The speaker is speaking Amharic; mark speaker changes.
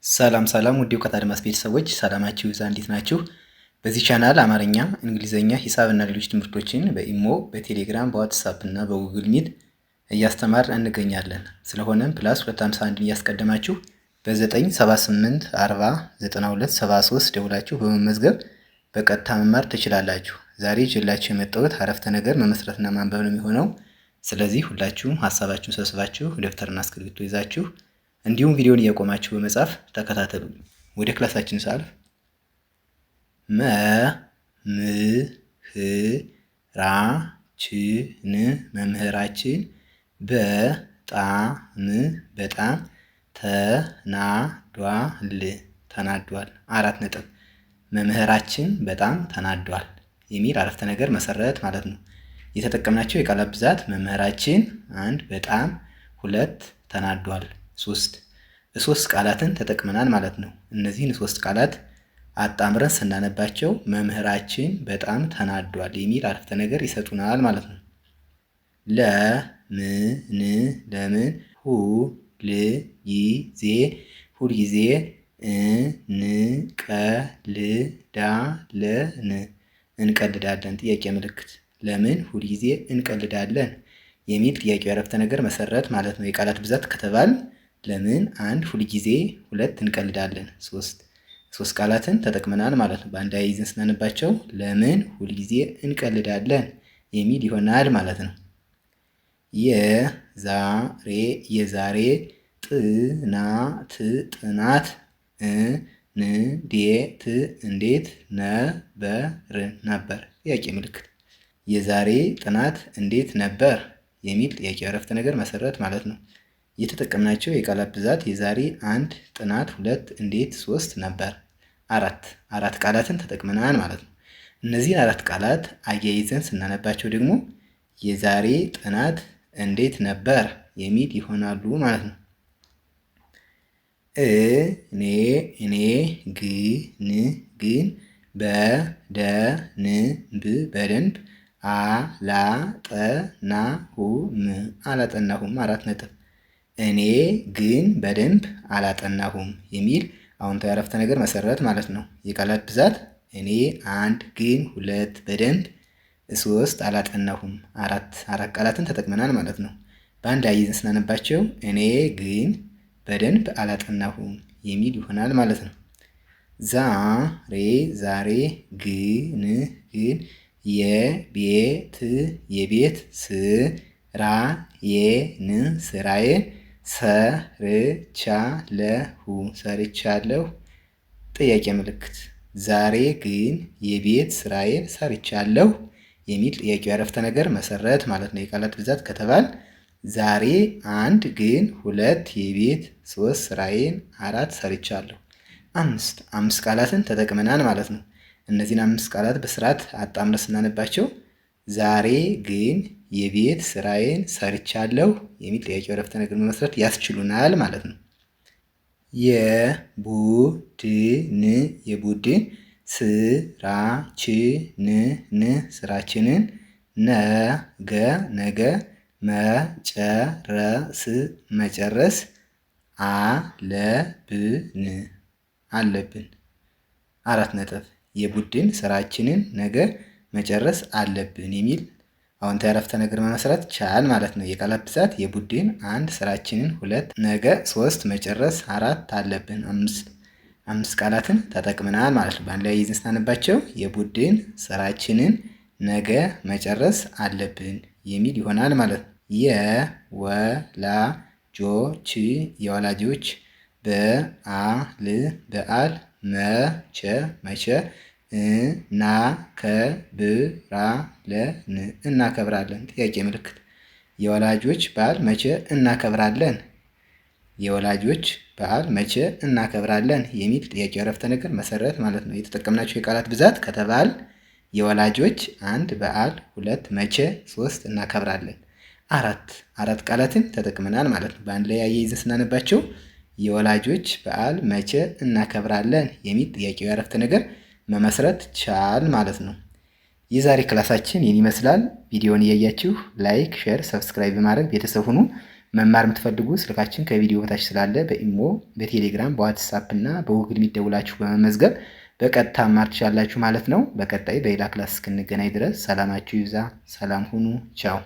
Speaker 1: ሰላም ሰላም ውድ የእውቀት አድማስ ቤተሰቦች ሰላማችሁ ይብዛ። እንዴት ናችሁ? በዚህ ቻናል አማርኛ፣ እንግሊዝኛ፣ ሂሳብ እና ሌሎች ትምህርቶችን በኢሞ፣ በቴሌግራም፣ በዋትሳፕ እና በጉግል ሚት እያስተማር እንገኛለን። ስለሆነም ፕላስ 251 እያስቀደማችሁ በ978 40 92 73 ደውላችሁ በመመዝገብ በቀጥታ መማር ትችላላችሁ። ዛሬ ይዤላችሁ የመጣሁት አረፍተ ነገር መመስረትና ማንበብ ነው የሚሆነው። ስለዚህ ሁላችሁም ሀሳባችሁን ሰብስባችሁ ደብተርና እስክሪብቶ ይዛችሁ እንዲሁም ቪዲዮን እያቆማችሁ በመጻፍ ተከታተሉ። ወደ ክላሳችን ሳልፍ መምህራችን በጣም ተናዷል። አራት ነጥብ። መምህራችን በጣም ተናዷል የሚል አረፍተ ነገር መሰረት ማለት ነው። የተጠቀምናቸው የቃላት ብዛት መምህራችን አንድ፣ በጣም ሁለት፣ ተናዷል ሶስት ቃላትን ተጠቅመናል ማለት ነው። እነዚህን ሶስት ቃላት አጣምረን ስናነባቸው መምህራችን በጣም ተናዷል የሚል አረፍተ ነገር ይሰጡናል ማለት ነው። ለምን ሁልጊዜ እንቀልዳለን። ጥያቄ ምልክት። ለምን ሁልጊዜ እንቀልዳለን የሚል ጥያቄው የአረፍተ ነገር መሰረት ማለት ነው። የቃላት ብዛት ከተባል ለምን አንድ፣ ሁልጊዜ ሁለት፣ እንቀልዳለን ሶስት ቃላትን ተጠቅመናል ማለት ነው። በአንድ አያይዘን ስናነባቸው ለምን ሁልጊዜ እንቀልዳለን የሚል ይሆናል ማለት ነው። የዛሬ ጥናት እንዴት ነበር? ጥያቄ ምልክት። የዛሬ ጥናት እንዴት ነበር የሚል ጥያቄ አረፍተ ነገር መሰረት ማለት ነው። የተጠቀምናቸው የቃላት ብዛት የዛሬ አንድ፣ ጥናት ሁለት፣ እንዴት ሶስት ነበር። አራት ቃላትን ተጠቅመናል ማለት ነው። እነዚህን አራት ቃላት አያይዘን ስናነባቸው ደግሞ የዛሬ ጥናት እንዴት ነበር የሚል ይሆናሉ ማለት ነው። እኔ ግን በደንብ አላጠናሁም። አራት ነጥብ። እኔ ግን በደንብ አላጠናሁም የሚል አዎንታዊ አረፍተ ነገር መሰረት ማለት ነው። የቃላት ብዛት እኔ አንድ፣ ግን ሁለት፣ በደንብ ሶስት፣ አላጠናሁም አራት ቃላትን ተጠቅመናል ማለት ነው። በአንድ አያይዘን ስናነባቸው እኔ ግን በደንብ አላጠናሁም የሚል ይሆናል ማለት ነው። ዛሬ ግን የቤት ስራዬን ሰርቻለሁ። ጥያቄ ምልክት። ዛሬ ግን የቤት ስራዬን ሰርቻለሁ የሚል ጥያቄው የአረፍተ ነገር መሰረት ማለት ነው። የቃላት ብዛት ከተባል ዛሬ አንድ፣ ግን ሁለት፣ የቤት ሶስት፣ ስራዬን አራት፣ ሰርቻለሁ አምስት ቃላትን ተጠቅመናል ማለት ነው። እነዚህን አምስት ቃላት በስርዓት አጣምረን ስናነባቸው ዛሬ ግን የቤት ስራዬን ሰርቻለሁ የሚል ጥያቄ አረፍተ ነገር መመስረት ያስችሉናል ማለት ነው። የቡድን ስራችንን ነገ መጨረስ አለብን። አራት ነጥብ። የቡድን ስራችንን ነገ መጨረስ አለብን የሚል አዎንታዊ አረፍተ ነገር መመስረት ቻል ማለት ነው። የቃላት ብዛት የቡድን አንድ፣ ስራችንን ሁለት፣ ነገ ሶስት፣ መጨረስ አራት፣ አለብን አምስት ቃላትን ተጠቅመናል ማለት ነው። በአንድ ላይ ይዘን ስናነባቸው የቡድን ስራችንን ነገ መጨረስ አለብን የሚል ይሆናል ማለት ነው። የወላጆች በዓል መቼ እናከብራለን? ጥያቄ ምልክት። የወላጆች በዓል መቼ እናከብራለን? የወላጆች በዓል መቼ እናከብራለን የሚል ጥያቄ አረፍተ ነገር መሰረት ማለት ነው። የተጠቀምናቸው የቃላት ብዛት ከተባል የወላጆች አንድ፣ በዓል ሁለት፣ መቼ ሶስት፣ እናከብራለን አራት ቃላትን ተጠቅመናል ማለት ነው። በአንድ ላይ አያይዘን ስናነባቸው የወላጆች በዓል መቼ እናከብራለን የሚል ጥያቄው አረፍተ ነገር መመስረት ቻል ማለት ነው። የዛሬ ክላሳችን ይህን ይመስላል። ቪዲዮውን እያያችሁ ላይክ፣ ሼር፣ ሰብስክራይብ በማድረግ ቤተሰብ ሁኑ። መማር የምትፈልጉ ስልካችን ከቪዲዮ በታች ስላለ በኢሞ፣ በቴሌግራም፣ በዋትስአፕ እና በጉግል ሚት ደውላችሁ በመመዝገብ በቀጥታ መማር ትችላላችሁ ማለት ነው። በቀጣይ በሌላ ክላስ እስክንገናኝ ድረስ ሰላማችሁ ይብዛ። ሰላም ሁኑ። ቻው